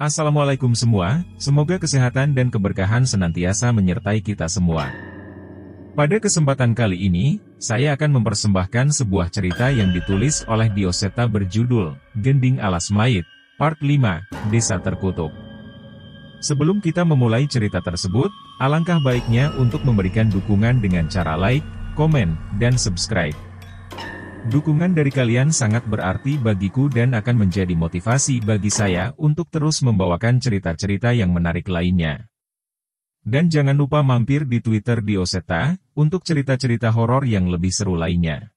Assalamualaikum semua, semoga kesehatan dan keberkahan senantiasa menyertai kita semua. Pada kesempatan kali ini, saya akan mempersembahkan sebuah cerita yang ditulis oleh Dioseta berjudul, Gending Alas Mayit, Part 5, Desa Terkutuk. Sebelum kita memulai cerita tersebut, alangkah baiknya untuk memberikan dukungan dengan cara like, komen, dan subscribe. Dukungan dari kalian sangat berarti bagiku dan akan menjadi motivasi bagi saya untuk terus membawakan cerita-cerita yang menarik lainnya. Dan jangan lupa mampir di Twitter Dioseta, untuk cerita-cerita horor yang lebih seru lainnya.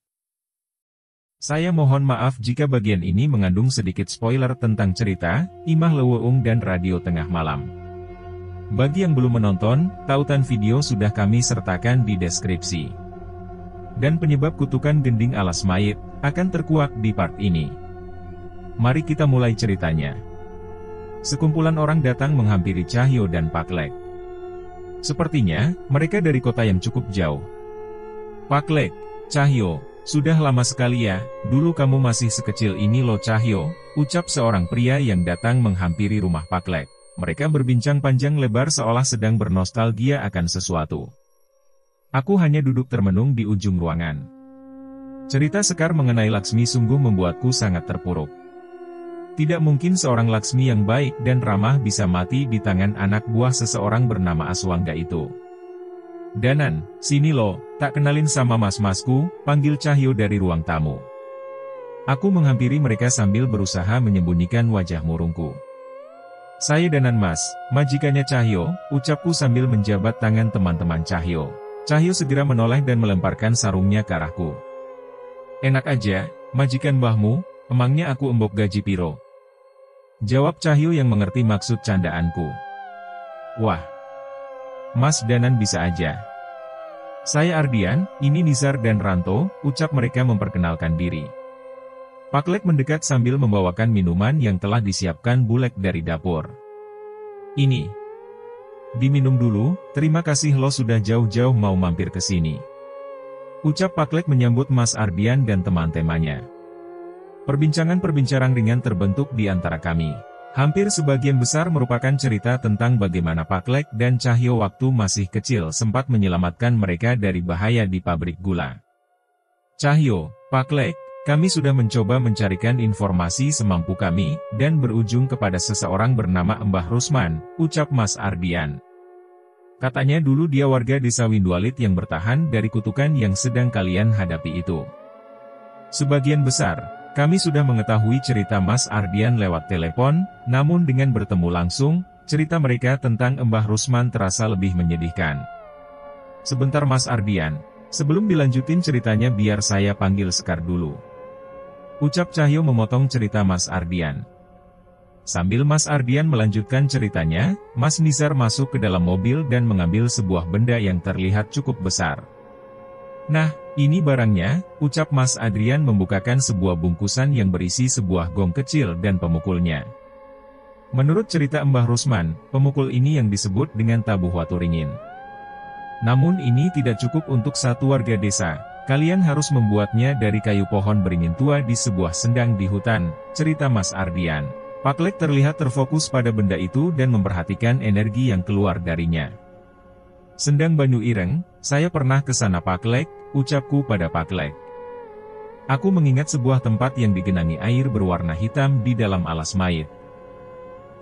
Saya mohon maaf jika bagian ini mengandung sedikit spoiler tentang cerita, Imah Leuweung dan Radio Tengah Malam. Bagi yang belum menonton, tautan video sudah kami sertakan di deskripsi. Dan penyebab kutukan gending alas mayit, akan terkuak di part ini. Mari kita mulai ceritanya. Sekumpulan orang datang menghampiri Cahyo dan Pak Lek. Sepertinya, mereka dari kota yang cukup jauh. Pak Lek, Cahyo, sudah lama sekali ya, dulu kamu masih sekecil ini loh Cahyo, ucap seorang pria yang datang menghampiri rumah Pak Lek. Mereka berbincang panjang lebar seolah sedang bernostalgia akan sesuatu. Aku hanya duduk termenung di ujung ruangan. Cerita Sekar mengenai Laksmi sungguh membuatku sangat terpuruk. Tidak mungkin seorang Laksmi yang baik dan ramah bisa mati di tangan anak buah seseorang bernama Aswangga itu. Danan, sini lo, tak kenalin sama mas-masku, panggil Cahyo dari ruang tamu. Aku menghampiri mereka sambil berusaha menyembunyikan wajah murungku. Saya Danan mas, majikannya Cahyo, ucapku sambil menjabat tangan teman-teman Cahyo. Cahyo segera menoleh dan melemparkan sarungnya ke arahku. Enak aja, majikan mbahmu, emangnya aku embok gaji piro? Jawab Cahyo yang mengerti maksud candaanku. Wah, Mas Danan bisa aja. Saya Ardian, ini Nizar dan Ranto, ucap mereka memperkenalkan diri. Pak Lek mendekat sambil membawakan minuman yang telah disiapkan Bulek dari dapur. Ini. Diminum dulu, terima kasih lo sudah jauh-jauh mau mampir ke sini. Ucap Pak Lek menyambut Mas Ardian dan teman-temannya. Perbincangan ringan terbentuk di antara kami. Hampir sebagian besar merupakan cerita tentang bagaimana Pak Lek dan Cahyo waktu masih kecil sempat menyelamatkan mereka dari bahaya di pabrik gula. Cahyo, Pak Lek, kami sudah mencoba mencarikan informasi semampu kami, dan berujung kepada seseorang bernama Mbah Rusman, ucap Mas Ardian. Katanya dulu dia warga desa Windualit yang bertahan dari kutukan yang sedang kalian hadapi itu. Sebagian besar, kami sudah mengetahui cerita Mas Ardian lewat telepon, namun dengan bertemu langsung, cerita mereka tentang Mbah Rusman terasa lebih menyedihkan. Sebentar Mas Ardian, sebelum dilanjutin ceritanya biar saya panggil Sekar dulu. Ucap Cahyo memotong cerita Mas Ardian. Sambil Mas Ardian melanjutkan ceritanya, Mas Nizar masuk ke dalam mobil dan mengambil sebuah benda yang terlihat cukup besar. Nah, ini barangnya, ucap Mas Adrian membukakan sebuah bungkusan yang berisi sebuah gong kecil dan pemukulnya. Menurut cerita Mbah Rusman, pemukul ini yang disebut dengan tabuh waturingin. Namun ini tidak cukup untuk satu warga desa, kalian harus membuatnya dari kayu pohon beringin tua di sebuah sendang di hutan, cerita Mas Ardian. Pak Lek terlihat terfokus pada benda itu dan memperhatikan energi yang keluar darinya. Sendang Banyu Ireng, saya pernah ke sana Pak Lek, ucapku pada Pak Lek. Aku mengingat sebuah tempat yang digenangi air berwarna hitam di dalam alas mayit.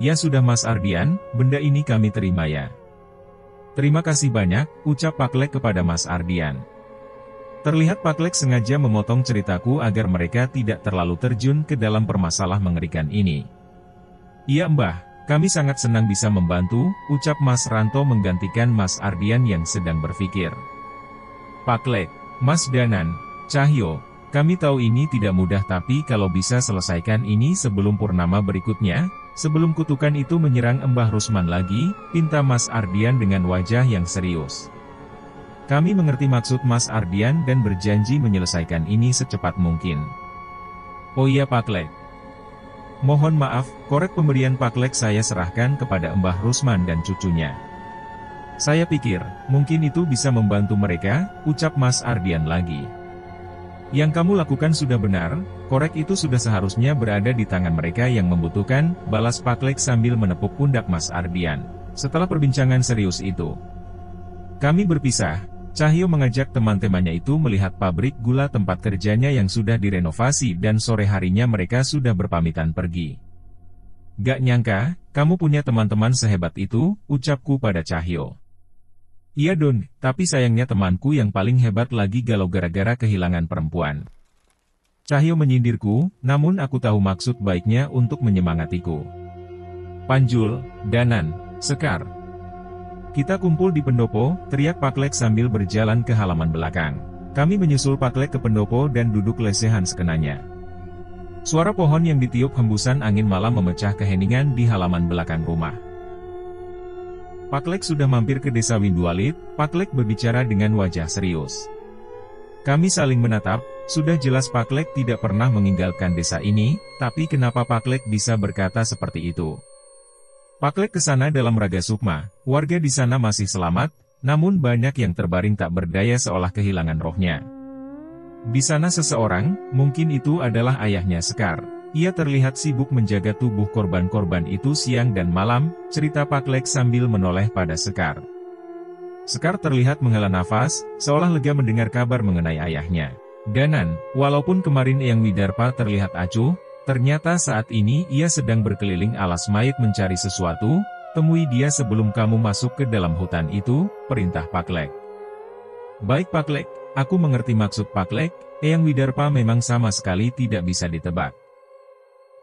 Ya sudah Mas Ardian, benda ini kami terima ya. Terima kasih banyak, ucap Pak Lek kepada Mas Ardian. Terlihat Pak Lek sengaja memotong ceritaku agar mereka tidak terlalu terjun ke dalam permasalahan mengerikan ini. Iya Mbah, kami sangat senang bisa membantu, ucap Mas Ranto menggantikan Mas Ardian yang sedang berpikir. Pak Lek, Mas Danan, Cahyo, kami tahu ini tidak mudah tapi kalau bisa selesaikan ini sebelum purnama berikutnya, sebelum kutukan itu menyerang Mbah Rusman lagi, pinta Mas Ardian dengan wajah yang serius. Kami mengerti maksud Mas Ardian dan berjanji menyelesaikan ini secepat mungkin. Oh iya Pak Lek. Mohon maaf, korek pemberian Pak Lek saya serahkan kepada Mbah Rusman dan cucunya. Saya pikir, mungkin itu bisa membantu mereka, ucap Mas Ardian lagi. Yang kamu lakukan sudah benar, korek itu sudah seharusnya berada di tangan mereka yang membutuhkan, balas Pak Lek sambil menepuk pundak Mas Ardian. Setelah perbincangan serius itu, kami berpisah. Cahyo mengajak teman-temannya itu melihat pabrik gula tempat kerjanya yang sudah direnovasi dan sore harinya mereka sudah berpamitan pergi. Gak nyangka, kamu punya teman-teman sehebat itu, ucapku pada Cahyo. Iya Don, tapi sayangnya temanku yang paling hebat lagi galau gara-gara kehilangan perempuan. Cahyo menyindirku, namun aku tahu maksud baiknya untuk menyemangatiku. Panjul, Danan, Sekar. Kita kumpul di pendopo, teriak Pak Lek sambil berjalan ke halaman belakang. Kami menyusul Pak Lek ke pendopo dan duduk lesehan sekenanya. Suara pohon yang ditiup hembusan angin malam memecah keheningan di halaman belakang rumah. Pak Lek sudah mampir ke desa Windualit. Pak Lek berbicara dengan wajah serius. Kami saling menatap, sudah jelas Pak Lek tidak pernah meninggalkan desa ini, tapi kenapa Pak Lek bisa berkata seperti itu? Pak Lek ke sana dalam raga sukma, warga di sana masih selamat, namun banyak yang terbaring tak berdaya seolah kehilangan rohnya. Di sana seseorang, mungkin itu adalah ayahnya Sekar. Ia terlihat sibuk menjaga tubuh korban-korban itu siang dan malam, cerita Pak Lek sambil menoleh pada Sekar. Sekar terlihat menghela nafas, seolah lega mendengar kabar mengenai ayahnya. Danan, walaupun kemarin Eyang Widarpa terlihat acuh, ternyata saat ini ia sedang berkeliling alas mayat mencari sesuatu. Temui dia sebelum kamu masuk ke dalam hutan itu, perintah Pak Lek. Baik Pak Lek, aku mengerti maksud Pak Lek. Eyang Widarpa memang sama sekali tidak bisa ditebak.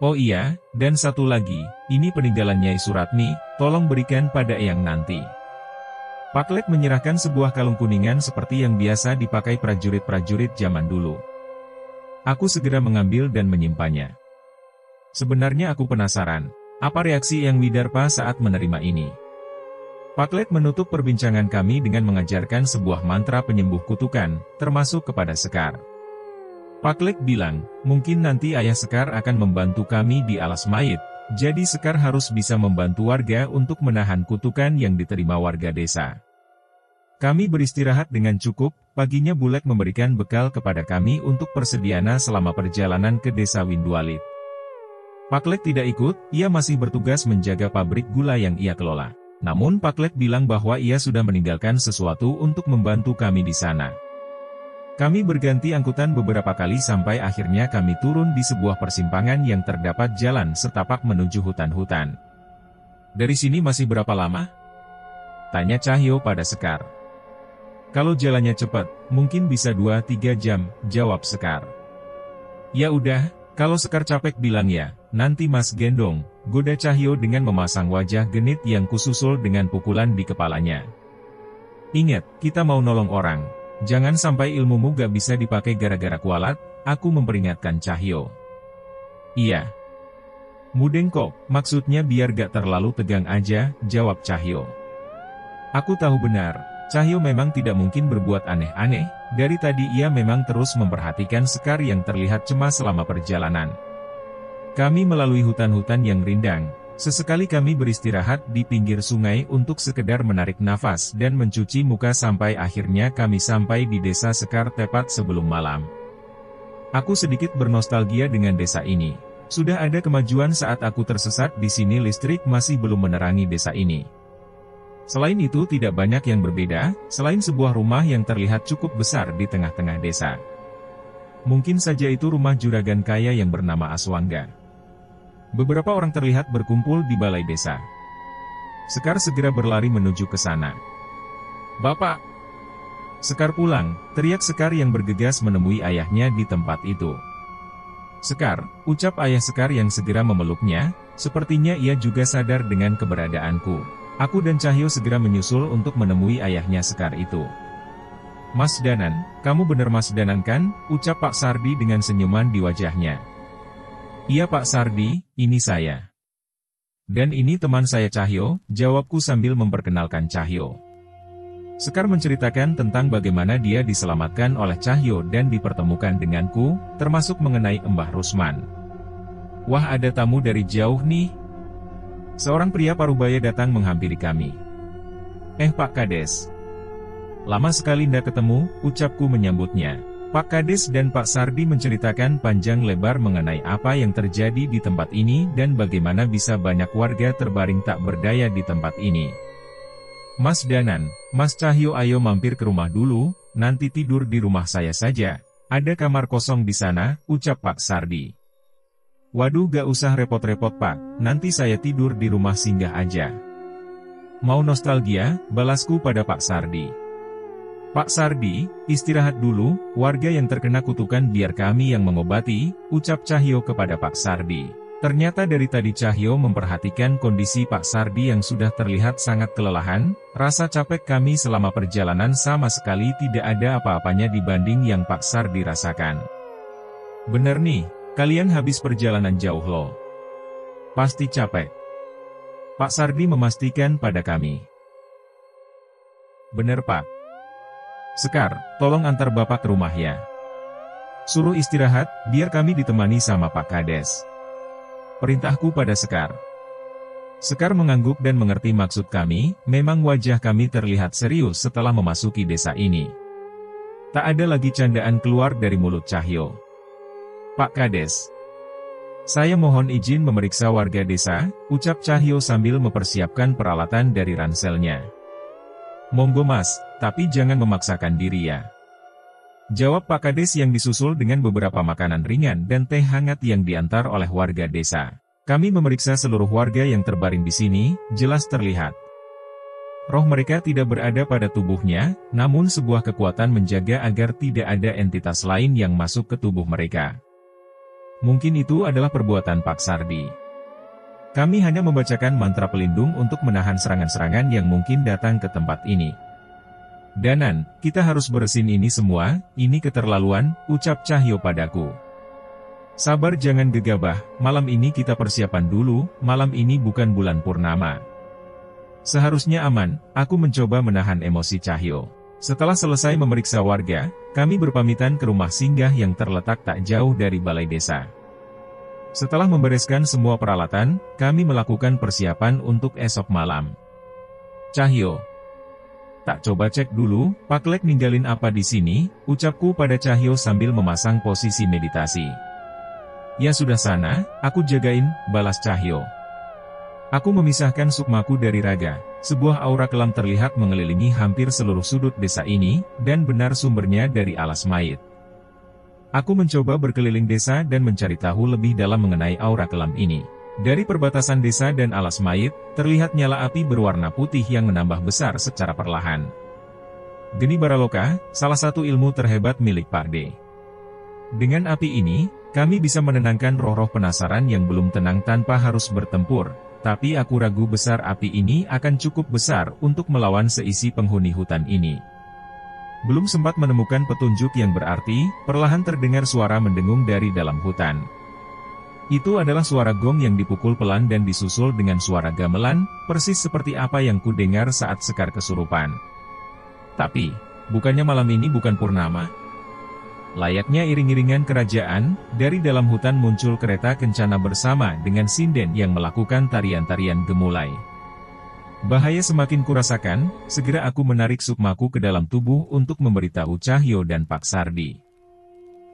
Oh iya, dan satu lagi, ini peninggalan Nyai Suratmi, tolong berikan pada Eyang nanti. Pak Lek menyerahkan sebuah kalung kuningan seperti yang biasa dipakai prajurit-prajurit zaman dulu. Aku segera mengambil dan menyimpannya. Sebenarnya aku penasaran, apa reaksi Eyang Widarpa saat menerima ini? Pak Lek menutup perbincangan kami dengan mengajarkan sebuah mantra penyembuh kutukan, termasuk kepada Sekar. Pak Lek bilang, mungkin nanti ayah Sekar akan membantu kami di alas mayit, jadi Sekar harus bisa membantu warga untuk menahan kutukan yang diterima warga desa. Kami beristirahat dengan cukup, paginya Bulek memberikan bekal kepada kami untuk persediaan selama perjalanan ke desa Windualit. Pak Lek tidak ikut, ia masih bertugas menjaga pabrik gula yang ia kelola. Namun Pak Lek bilang bahwa ia sudah meninggalkan sesuatu untuk membantu kami di sana. Kami berganti angkutan beberapa kali sampai akhirnya kami turun di sebuah persimpangan yang terdapat jalan setapak menuju hutan-hutan. Dari sini masih berapa lama? Tanya Cahyo pada Sekar. Kalau jalannya cepat, mungkin bisa 2-3 jam, jawab Sekar. Ya udah, kalau Sekar capek bilang ya, nanti Mas gendong, goda Cahyo dengan memasang wajah genit yang kususul dengan pukulan di kepalanya. Ingat, kita mau nolong orang. Jangan sampai ilmumu gak bisa dipakai gara-gara kualat, aku memperingatkan Cahyo. Iya. Mudeng kok, maksudnya biar gak terlalu tegang aja, jawab Cahyo. Aku tahu benar, Cahyo memang tidak mungkin berbuat aneh-aneh, dari tadi ia memang terus memperhatikan Sekar yang terlihat cemas selama perjalanan. Kami melalui hutan-hutan yang rindang. Sesekali kami beristirahat di pinggir sungai untuk sekedar menarik nafas dan mencuci muka sampai akhirnya kami sampai di desa Sekar tepat sebelum malam. Aku sedikit bernostalgia dengan desa ini. Sudah ada kemajuan saat aku tersesat di sini, listrik masih belum menerangi desa ini. Selain itu tidak banyak yang berbeda, selain sebuah rumah yang terlihat cukup besar di tengah-tengah desa. Mungkin saja itu rumah juragan kaya yang bernama Aswangga. Beberapa orang terlihat berkumpul di balai desa. Sekar segera berlari menuju ke sana. Bapak! Sekar pulang, teriak Sekar yang bergegas menemui ayahnya di tempat itu. Sekar, ucap ayah Sekar yang segera memeluknya, sepertinya ia juga sadar dengan keberadaanku. Aku dan Cahyo segera menyusul untuk menemui ayahnya Sekar itu. Mas Danan, kamu benar Mas Danan kan? Ucap Pak Sardi dengan senyuman di wajahnya. Iya Pak Sardi, ini saya. Dan ini teman saya Cahyo, jawabku sambil memperkenalkan Cahyo. Sekar menceritakan tentang bagaimana dia diselamatkan oleh Cahyo dan dipertemukan denganku, termasuk mengenai Mbah Rusman. Wah, ada tamu dari jauh nih. Seorang pria parubaya datang menghampiri kami. Pak Kades. Lama sekali ndak ketemu, ucapku menyambutnya. Pak Kades dan Pak Sardi menceritakan panjang lebar mengenai apa yang terjadi di tempat ini dan bagaimana bisa banyak warga terbaring tak berdaya di tempat ini. Mas Danan, Mas Cahyo ayo mampir ke rumah dulu, nanti tidur di rumah saya saja. Ada kamar kosong di sana, ucap Pak Sardi. Waduh gak usah repot-repot Pak, nanti saya tidur di rumah singgah aja. Mau nostalgia, balasku pada Pak Sardi. Pak Sardi, istirahat dulu, warga yang terkena kutukan biar kami yang mengobati, ucap Cahyo kepada Pak Sardi. Ternyata dari tadi Cahyo memperhatikan kondisi Pak Sardi yang sudah terlihat sangat kelelahan, rasa capek kami selama perjalanan sama sekali tidak ada apa-apanya dibanding yang Pak Sardi rasakan. Bener nih, kalian habis perjalanan jauh loh. Pasti capek. Pak Sardi memastikan pada kami. Bener Pak. Sekar, tolong antar Bapak ke rumah ya. Suruh istirahat, biar kami ditemani sama Pak Kades. Perintahku pada Sekar. Sekar mengangguk dan mengerti maksud kami, memang wajah kami terlihat serius setelah memasuki desa ini. Tak ada lagi candaan keluar dari mulut Cahyo. Pak Kades. Saya mohon izin memeriksa warga desa, ucap Cahyo sambil mempersiapkan peralatan dari ranselnya. Monggo Mas, tapi jangan memaksakan diri ya. Jawab Pak Kades yang disusul dengan beberapa makanan ringan dan teh hangat yang diantar oleh warga desa. Kami memeriksa seluruh warga yang terbaring di sini, jelas terlihat. Roh mereka tidak berada pada tubuhnya, namun sebuah kekuatan menjaga agar tidak ada entitas lain yang masuk ke tubuh mereka. Mungkin itu adalah perbuatan Pak Sardi. Kami hanya membacakan mantra pelindung untuk menahan serangan-serangan yang mungkin datang ke tempat ini. Danan, kita harus beresin ini semua, ini keterlaluan, ucap Cahyo padaku. Sabar jangan gegabah, malam ini kita persiapan dulu, malam ini bukan bulan purnama. Seharusnya aman, aku mencoba menahan emosi Cahyo. Setelah selesai memeriksa warga, kami berpamitan ke rumah singgah yang terletak tak jauh dari balai desa. Setelah membereskan semua peralatan, kami melakukan persiapan untuk esok malam. Cahyo. Tak coba cek dulu, Pak Lek ninggalin apa di sini, ucapku pada Cahyo sambil memasang posisi meditasi. Ya sudah sana, aku jagain, balas Cahyo. Aku memisahkan sukmaku dari raga, sebuah aura kelam terlihat mengelilingi hampir seluruh sudut desa ini, dan benar sumbernya dari alas mayit. Aku mencoba berkeliling desa dan mencari tahu lebih dalam mengenai aura kelam ini. Dari perbatasan desa dan alas mayit, terlihat nyala api berwarna putih yang menambah besar secara perlahan. Geni Baraloka, salah satu ilmu terhebat milik Pak D. Dengan api ini, kami bisa menenangkan roh-roh penasaran yang belum tenang tanpa harus bertempur, tapi aku ragu besar api ini akan cukup besar untuk melawan seisi penghuni hutan ini. Belum sempat menemukan petunjuk yang berarti, perlahan terdengar suara mendengung dari dalam hutan. Itu adalah suara gong yang dipukul pelan dan disusul dengan suara gamelan, persis seperti apa yang kudengar saat Sekar kesurupan. Tapi, bukannya malam ini bukan purnama? Layaknya iring-iringan kerajaan, dari dalam hutan muncul kereta kencana bersama dengan sinden yang melakukan tarian-tarian gemulai. Bahaya semakin kurasakan, segera aku menarik sukmaku ke dalam tubuh untuk memberitahu Cahyo dan Pak Sardi.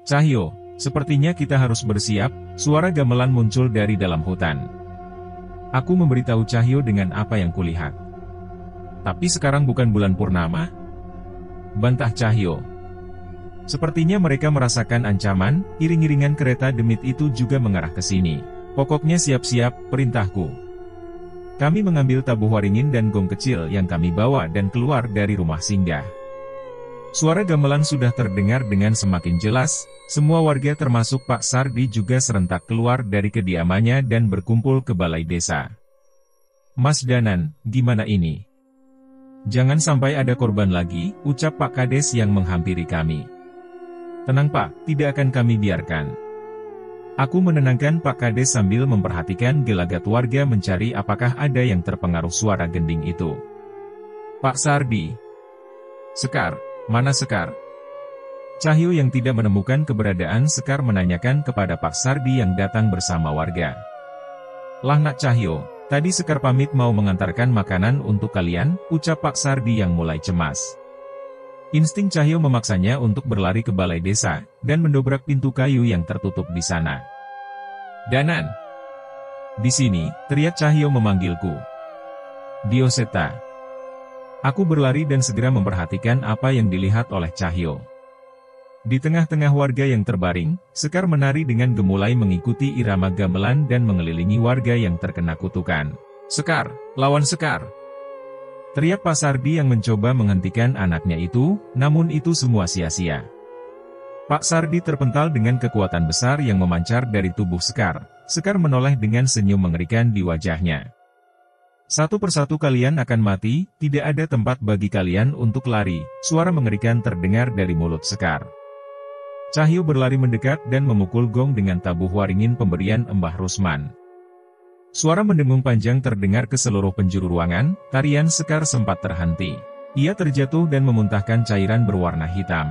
Cahyo, sepertinya kita harus bersiap, suara gamelan muncul dari dalam hutan. Aku memberitahu Cahyo dengan apa yang kulihat. Tapi sekarang bukan bulan purnama? Bantah Cahyo. Sepertinya mereka merasakan ancaman, iring-iringan kereta demit itu juga mengarah ke sini. Pokoknya siap-siap, perintahku. Kami mengambil tabuh waringin dan gong kecil yang kami bawa dan keluar dari rumah singgah. Suara gamelan sudah terdengar dengan semakin jelas, semua warga termasuk Pak Sardi juga serentak keluar dari kediamannya dan berkumpul ke balai desa. Mas Danan, gimana ini? Jangan sampai ada korban lagi, ucap Pak Kades yang menghampiri kami. Tenang Pak, tidak akan kami biarkan. Aku menenangkan Pak Kades sambil memperhatikan gelagat warga mencari apakah ada yang terpengaruh suara gending itu. Pak Sardi. Sekar, mana Sekar? Cahyo yang tidak menemukan keberadaan Sekar menanyakan kepada Pak Sardi yang datang bersama warga. Lah nak Cahyo, tadi Sekar pamit mau mengantarkan makanan untuk kalian, ucap Pak Sardi yang mulai cemas. Insting Cahyo memaksanya untuk berlari ke balai desa, dan mendobrak pintu kayu yang tertutup di sana. "Danan! Di sini," teriak Cahyo memanggilku. "Dioseta." Aku berlari dan segera memperhatikan apa yang dilihat oleh Cahyo. Di tengah-tengah warga yang terbaring, Sekar menari dengan gemulai mengikuti irama gamelan dan mengelilingi warga yang terkena kutukan. "Sekar, lawan Sekar!" teriak Pak Sardi yang mencoba menghentikan anaknya itu, namun itu semua sia-sia. Pak Sardi terpental dengan kekuatan besar yang memancar dari tubuh Sekar. Sekar menoleh dengan senyum mengerikan di wajahnya. "Satu persatu kalian akan mati, tidak ada tempat bagi kalian untuk lari," suara mengerikan terdengar dari mulut Sekar. Cahyo berlari mendekat dan memukul gong dengan tabuh waringin pemberian Mbah Rusman. Suara mendengung panjang terdengar ke seluruh penjuru ruangan, tarian Sekar sempat terhenti. Ia terjatuh dan memuntahkan cairan berwarna hitam.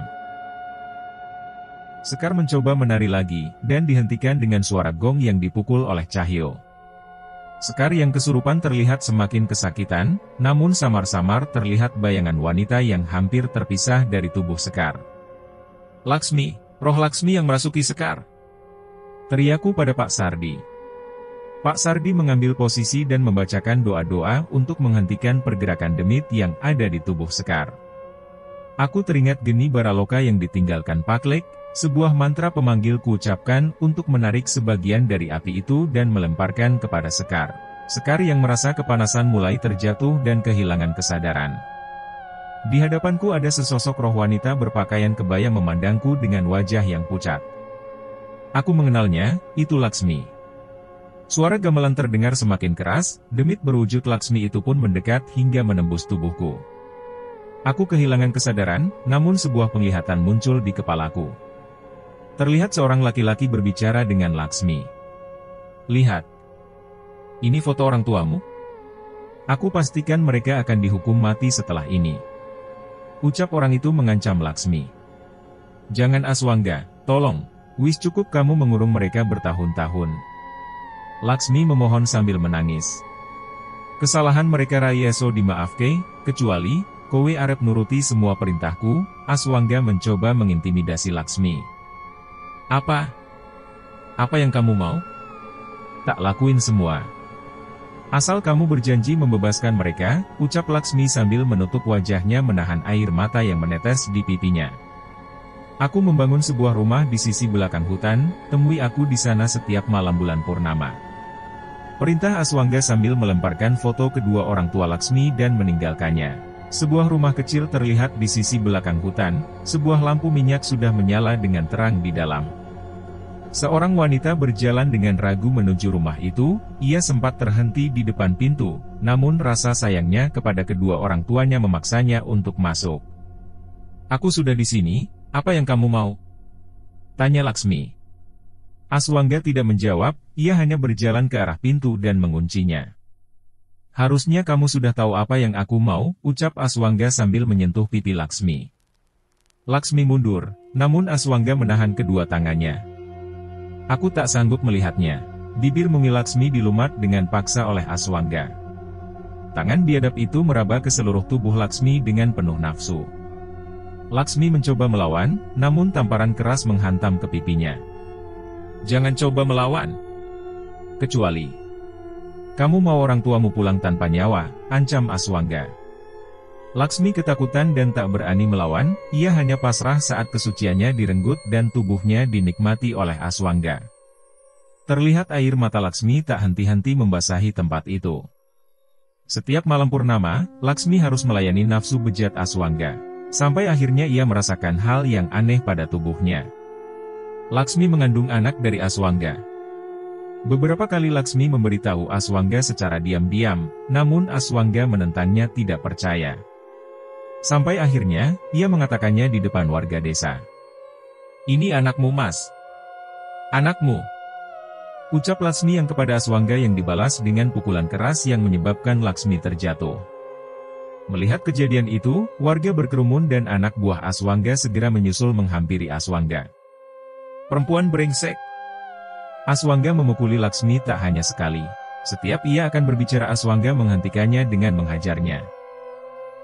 Sekar mencoba menari lagi, dan dihentikan dengan suara gong yang dipukul oleh Cahyo. Sekar yang kesurupan terlihat semakin kesakitan, namun samar-samar terlihat bayangan wanita yang hampir terpisah dari tubuh Sekar. "Laksmi, roh Laksmi yang merasuki Sekar!" teriakku pada Pak Sardi. Pak Sardi mengambil posisi dan membacakan doa-doa untuk menghentikan pergerakan demit yang ada di tubuh Sekar. Aku teringat geni Baraloka yang ditinggalkan Pak Lek, sebuah mantra pemanggil kuucapkan untuk menarik sebagian dari api itu dan melemparkan kepada Sekar. Sekar yang merasa kepanasan mulai terjatuh dan kehilangan kesadaran. Di hadapanku ada sesosok roh wanita berpakaian kebaya memandangku dengan wajah yang pucat. Aku mengenalnya, itu Laksmi. Suara gamelan terdengar semakin keras, demit berwujud Laksmi itu pun mendekat hingga menembus tubuhku. Aku kehilangan kesadaran, namun sebuah penglihatan muncul di kepalaku. Terlihat seorang laki-laki berbicara dengan Laksmi. "Lihat. Ini foto orang tuamu. Aku pastikan mereka akan dihukum mati setelah ini," ucap orang itu mengancam Laksmi. "Jangan Aswangga, tolong. Wis cukup kamu mengurung mereka bertahun-tahun," Laksmi memohon sambil menangis. "Kesalahan mereka Rayeso dimaafke, kecuali, kowe arep nuruti semua perintahku." Aswangga mencoba mengintimidasi Laksmi. Apa yang kamu mau? "Tak lakuin semua. Asal kamu berjanji membebaskan mereka," ucap Laksmi sambil menutup wajahnya menahan air mata yang menetes di pipinya. "Aku membangun sebuah rumah di sisi belakang hutan, temui aku di sana setiap malam bulan purnama," perintah Aswangga sambil melemparkan foto kedua orang tua Laksmi dan meninggalkannya. Sebuah rumah kecil terlihat di sisi belakang hutan, sebuah lampu minyak sudah menyala dengan terang di dalam. Seorang wanita berjalan dengan ragu menuju rumah itu, ia sempat terhenti di depan pintu, namun rasa sayangnya kepada kedua orang tuanya memaksanya untuk masuk. "Aku sudah di sini, apa yang kamu mau?" tanya Laksmi. Aswangga tidak menjawab, ia hanya berjalan ke arah pintu dan menguncinya. "Harusnya kamu sudah tahu apa yang aku mau," ucap Aswangga sambil menyentuh pipi Laksmi. Laksmi mundur, namun Aswangga menahan kedua tangannya. Aku tak sanggup melihatnya. Bibir mumi Laksmi dilumat dengan paksa oleh Aswangga. Tangan biadab itu meraba ke seluruh tubuh Laksmi dengan penuh nafsu. Laksmi mencoba melawan, namun tamparan keras menghantam ke pipinya. "Jangan coba melawan. Kecuali kamu mau orang tuamu pulang tanpa nyawa," ancam Aswangga. Laksmi ketakutan dan tak berani melawan, ia hanya pasrah saat kesuciannya direnggut dan tubuhnya dinikmati oleh Aswangga. Terlihat air mata Laksmi tak henti-henti membasahi tempat itu. Setiap malam purnama, Laksmi harus melayani nafsu bejat Aswangga. Sampai akhirnya ia merasakan hal yang aneh pada tubuhnya. Laksmi mengandung anak dari Aswangga. Beberapa kali Laksmi memberitahu Aswangga secara diam-diam, namun Aswangga menentangnya tidak percaya. Sampai akhirnya, ia mengatakannya di depan warga desa. "Ini anakmu, Mas. Anakmu," ucap Laksmi yang kepada Aswangga yang dibalas dengan pukulan keras yang menyebabkan Laksmi terjatuh. Melihat kejadian itu, warga berkerumun dan anak buah Aswangga segera menyusul menghampiri Aswangga. "Perempuan brengsek!" Aswangga memukuli Laksmi tak hanya sekali. Setiap ia akan berbicara Aswangga menghentikannya dengan menghajarnya.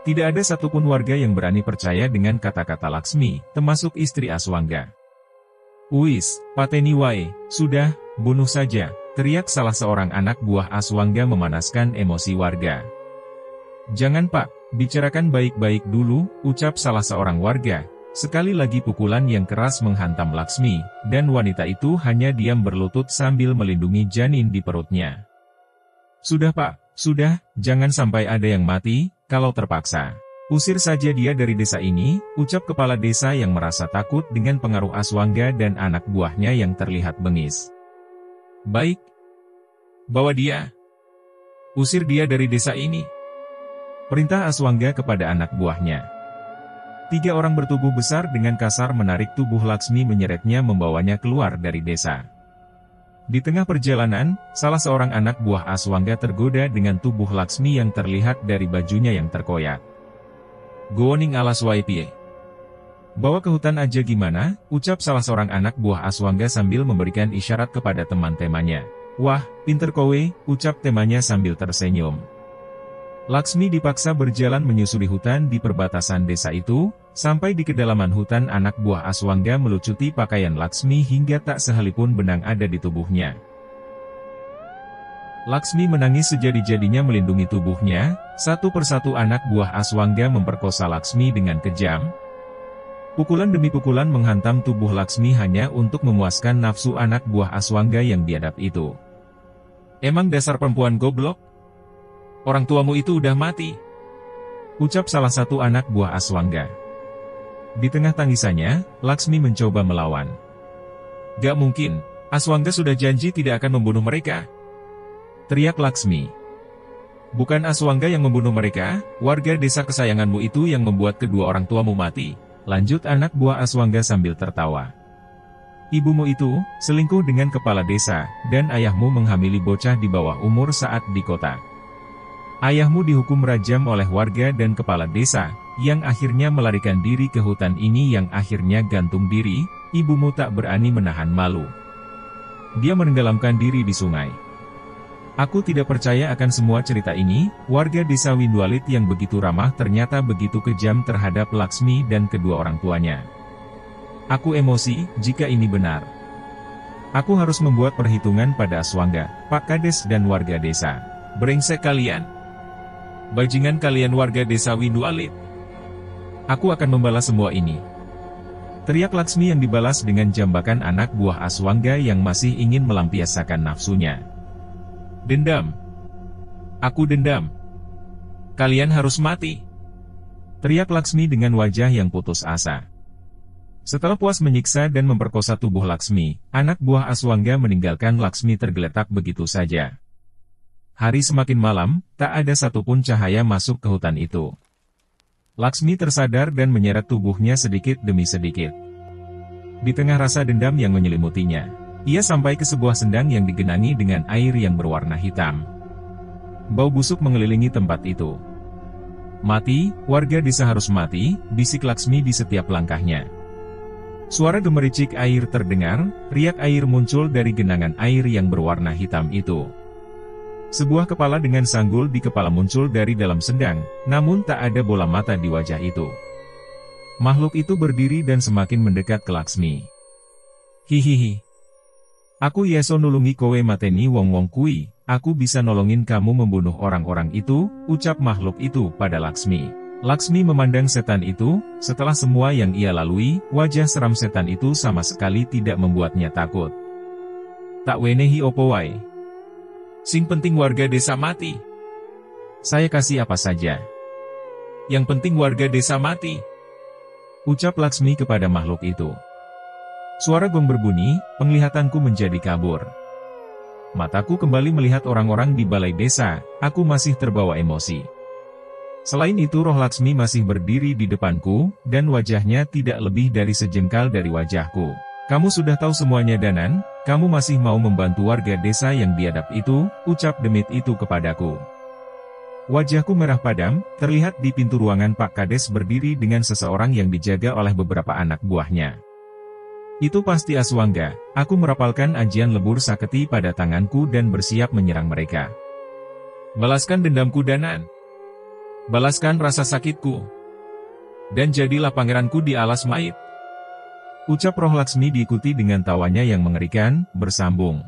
Tidak ada satupun warga yang berani percaya dengan kata-kata Laksmi, termasuk istri Aswangga. "Uis, pateni wae, sudah, bunuh saja," teriak salah seorang anak buah Aswangga memanaskan emosi warga. "Jangan Pak, bicarakan baik-baik dulu," ucap salah seorang warga. Sekali lagi pukulan yang keras menghantam Laksmi, dan wanita itu hanya diam berlutut sambil melindungi janin di perutnya. "Sudah Pak, sudah, jangan sampai ada yang mati, kalau terpaksa. Usir saja dia dari desa ini," ucap kepala desa yang merasa takut dengan pengaruh Aswangga dan anak buahnya yang terlihat bengis. "Baik. Bawa dia. Usir dia dari desa ini," perintah Aswangga kepada anak buahnya. 3 orang bertubuh besar dengan kasar menarik tubuh Laksmi menyeretnya membawanya keluar dari desa. Di tengah perjalanan, salah seorang anak buah Aswangga tergoda dengan tubuh Laksmi yang terlihat dari bajunya yang terkoyak. "Goning alas waipie. Bawa ke hutan aja gimana?" ucap salah seorang anak buah Aswangga sambil memberikan isyarat kepada teman-temannya. "Wah, pinter kowe," ucap temannya sambil tersenyum. Laksmi dipaksa berjalan menyusuri hutan di perbatasan desa itu. Sampai di kedalaman hutan, anak buah Aswangga melucuti pakaian Laksmi hingga tak sehelipun benang ada di tubuhnya. Laksmi menangis sejadi-jadinya melindungi tubuhnya. Satu persatu anak buah Aswangga memperkosa Laksmi dengan kejam. Pukulan demi pukulan menghantam tubuh Laksmi hanya untuk memuaskan nafsu anak buah Aswangga yang biadab itu. "Emang dasar perempuan goblok? Orang tuamu itu udah mati," ucap salah satu anak buah Aswangga. Di tengah tangisannya, Laksmi mencoba melawan. "Gak mungkin, Aswangga sudah janji tidak akan membunuh mereka," teriak Laksmi. "Bukan Aswangga yang membunuh mereka, warga desa kesayanganmu itu yang membuat kedua orang tuamu mati," lanjut anak buah Aswangga sambil tertawa. "Ibumu itu selingkuh dengan kepala desa, dan ayahmu menghamili bocah di bawah umur saat di kota. Ayahmu dihukum rajam oleh warga dan kepala desa, yang akhirnya melarikan diri ke hutan ini yang akhirnya gantung diri. Ibumu tak berani menahan malu. Dia menenggelamkan diri di sungai. Aku tidak percaya akan semua cerita ini." Warga desa Windualit yang begitu ramah ternyata begitu kejam terhadap Laksmi dan kedua orang tuanya. "Aku emosi, jika ini benar. Aku harus membuat perhitungan pada Aswangga, Pak Kades dan warga desa. Brengsek kalian. Bajingan kalian warga desa Windualit. Aku akan membalas semua ini," teriak Laksmi yang dibalas dengan jambakan anak buah Aswangga yang masih ingin melampiaskan nafsunya. "Dendam. Aku dendam. Kalian harus mati," teriak Laksmi dengan wajah yang putus asa. Setelah puas menyiksa dan memperkosa tubuh Laksmi, anak buah Aswangga meninggalkan Laksmi tergeletak begitu saja. Hari semakin malam, tak ada satupun cahaya masuk ke hutan itu. Laksmi tersadar dan menyeret tubuhnya sedikit demi sedikit. Di tengah rasa dendam yang menyelimutinya, ia sampai ke sebuah sendang yang digenangi dengan air yang berwarna hitam. Bau busuk mengelilingi tempat itu. "Mati, warga desa harus mati," bisik Laksmi di setiap langkahnya. Suara gemericik air terdengar, riak air muncul dari genangan air yang berwarna hitam itu. Sebuah kepala dengan sanggul di kepala muncul dari dalam sendang, namun tak ada bola mata di wajah itu. Makhluk itu berdiri dan semakin mendekat ke Laksmi. "Hihihi. Aku Yeso nulungi kowe mateni wong-wong kui, aku bisa nolongin kamu membunuh orang-orang itu," ucap makhluk itu pada Laksmi. Laksmi memandang setan itu. Setelah semua yang ia lalui, wajah seram setan itu sama sekali tidak membuatnya takut. "Tak wenehi opo wae. Sing penting warga desa mati. Saya kasih apa saja. Yang penting warga desa mati," ucap Laksmi kepada makhluk itu. Suara gong berbunyi, penglihatanku menjadi kabur. Mataku kembali melihat orang-orang di balai desa, aku masih terbawa emosi. Selain itu roh Laksmi masih berdiri di depanku, dan wajahnya tidak lebih dari sejengkal dari wajahku. "Kamu sudah tahu semuanya Danan, kamu masih mau membantu warga desa yang biadab itu," ucap demit itu kepadaku. Wajahku merah padam, terlihat di pintu ruangan Pak Kades berdiri dengan seseorang yang dijaga oleh beberapa anak buahnya. "Itu pasti Aswangga." Aku merapalkan ajian lebur saketi pada tanganku dan bersiap menyerang mereka. "Balaskan dendamku Danan. Balaskan rasa sakitku. Dan jadilah pangeranku di alas Maid. Ucap Roh Laksmi diikuti dengan tawanya yang mengerikan, bersambung.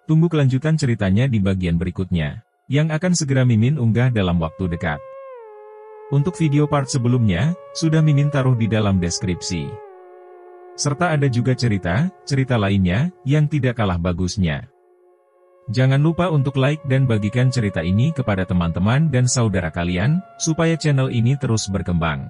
Tunggu kelanjutan ceritanya di bagian berikutnya, yang akan segera Mimin unggah dalam waktu dekat. Untuk video part sebelumnya, sudah Mimin taruh di dalam deskripsi. Serta ada juga cerita lainnya, yang tidak kalah bagusnya. Jangan lupa untuk like dan bagikan cerita ini kepada teman-teman dan saudara kalian, supaya channel ini terus berkembang.